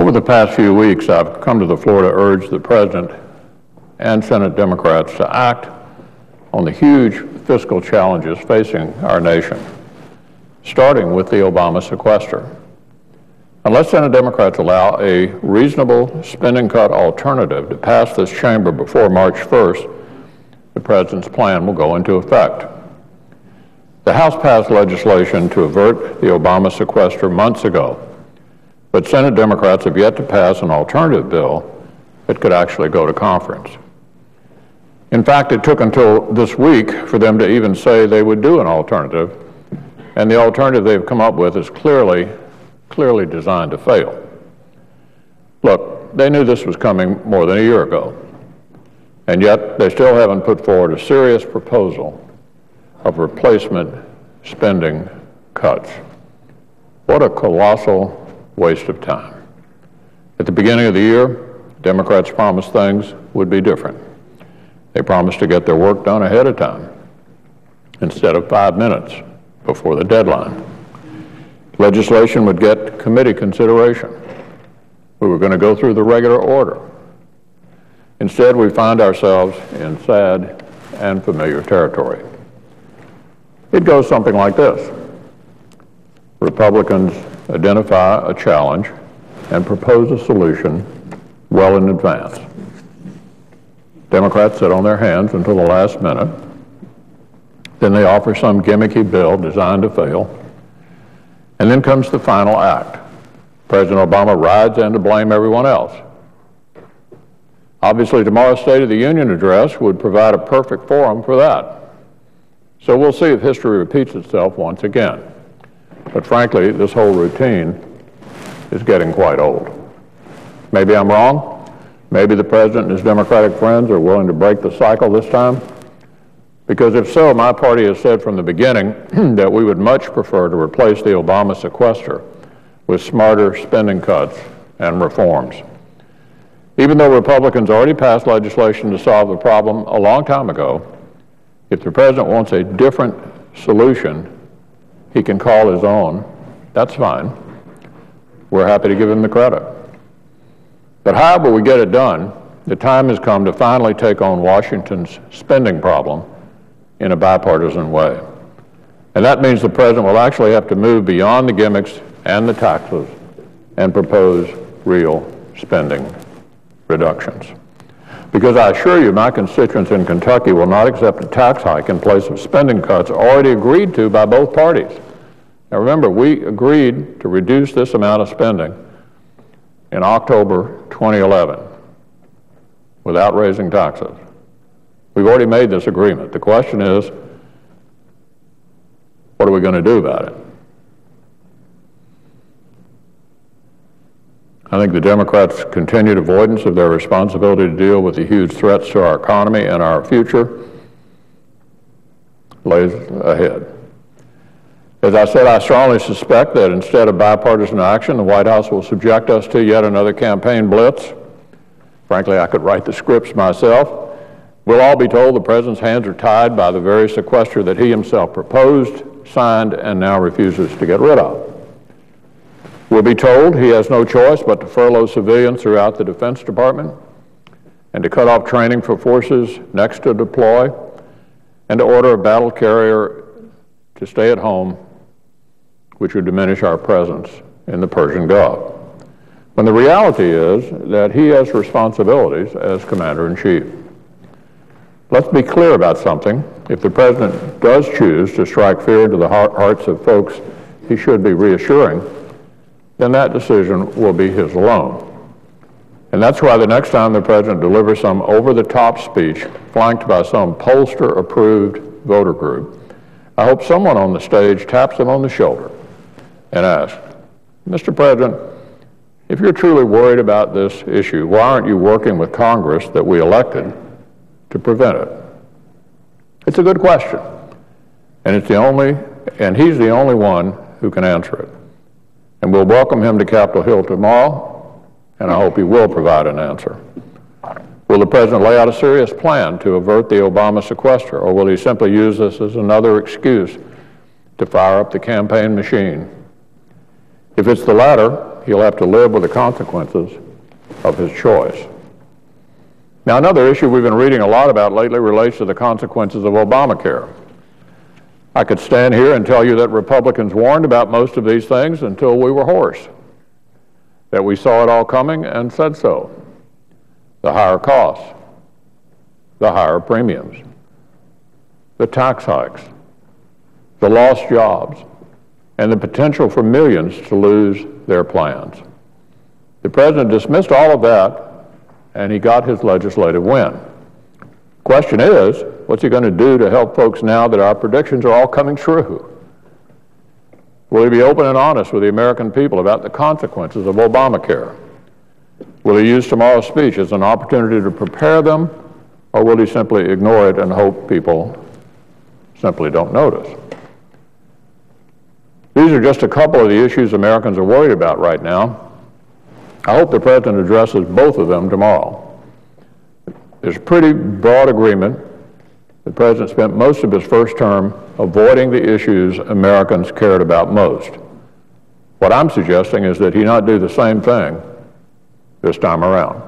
Over the past few weeks, I've come to the floor to urge the President and Senate Democrats to act on the huge fiscal challenges facing our nation, starting with the Obama sequester. Unless Senate Democrats allow a reasonable spending cut alternative to pass this chamber before March 1st, the President's plan will go into effect. The House passed legislation to avert the Obama sequester months ago, but Senate Democrats have yet to pass an alternative bill that could actually go to conference. In fact, it took until this week for them to even say they would do an alternative, and the alternative they've come up with is clearly designed to fail. Look, they knew this was coming more than a year ago, and yet they still haven't put forward a serious proposal of replacement spending cuts. What a colossal waste of time. At the beginning of the year, Democrats promised things would be different. They promised to get their work done ahead of time, instead of 5 minutes before the deadline. Legislation would get committee consideration. We were going to go through the regular order. Instead, we find ourselves in sad and familiar territory. It goes something like this. Republicans identify a challenge and propose a solution well in advance. Democrats sit on their hands until the last minute. Then they offer some gimmicky bill designed to fail. And then comes the final act. President Obama rides in to blame everyone else. Obviously, tomorrow's State of the Union address would provide a perfect forum for that. So we'll see if history repeats itself once again. But frankly, this whole routine is getting quite old. Maybe I'm wrong. Maybe the President and his Democratic friends are willing to break the cycle this time. Because if so, my party has said from the beginning that we would much prefer to replace the Obama sequester with smarter spending cuts and reforms. Even though Republicans already passed legislation to solve the problem a long time ago, if the President wants a different solution he can call his own, that's fine. We're happy to give him the credit. But however we get it done, the time has come to finally take on Washington's spending problem in a bipartisan way. And that means the President will actually have to move beyond the gimmicks and the taxes and propose real spending reductions. Because I assure you, my constituents in Kentucky will not accept a tax hike in place of spending cuts already agreed to by both parties. Now remember, we agreed to reduce this amount of spending in October 2011 without raising taxes. We've already made this agreement. The question is, what are we going to do about it? I think the Democrats' continued avoidance of their responsibility to deal with the huge threats to our economy and our future lays ahead. As I said, I strongly suspect that instead of bipartisan action, the White House will subject us to yet another campaign blitz. Frankly, I could write the scripts myself. We'll all be told the President's hands are tied by the very sequester that he himself proposed, signed, and now refuses to get rid of. We'll be told he has no choice but to furlough civilians throughout the Defense Department and to cut off training for forces next to deploy and to order a battle carrier to stay at home, which would diminish our presence in the Persian Gulf. When the reality is that he has responsibilities as Commander-in-Chief. Let's be clear about something. If the President does choose to strike fear into the hearts of folks he should be reassuring, then that decision will be his alone. And that's why the next time the President delivers some over-the-top speech flanked by some pollster-approved voter group, I hope someone on the stage taps him on the shoulder and asks, Mr. President, if you're truly worried about this issue, why aren't you working with Congress that we elected to prevent it? It's a good question, and he's the only one who can answer it. And we'll welcome him to Capitol Hill tomorrow, and I hope he will provide an answer. Will the President lay out a serious plan to avert the Obama sequester, or will he simply use this as another excuse to fire up the campaign machine? If it's the latter, he'll have to live with the consequences of his choice. Now, another issue we've been reading a lot about lately relates to the consequences of Obamacare. I could stand here and tell you that Republicans warned about most of these things until we were hoarse, that we saw it all coming and said so. The higher costs, the higher premiums, the tax hikes, the lost jobs, and the potential for millions to lose their plans. The president dismissed all of that, and he got his legislative win. Question is, what's he going to do to help folks now that our predictions are all coming true? Will he be open and honest with the American people about the consequences of Obamacare? Will he use tomorrow's speech as an opportunity to prepare them, or will he simply ignore it and hope people simply don't notice? These are just a couple of the issues Americans are worried about right now. I hope the president addresses both of them tomorrow. There's pretty broad agreement. The president spent most of his first term avoiding the issues Americans cared about most. What I'm suggesting is that he not do the same thing this time around.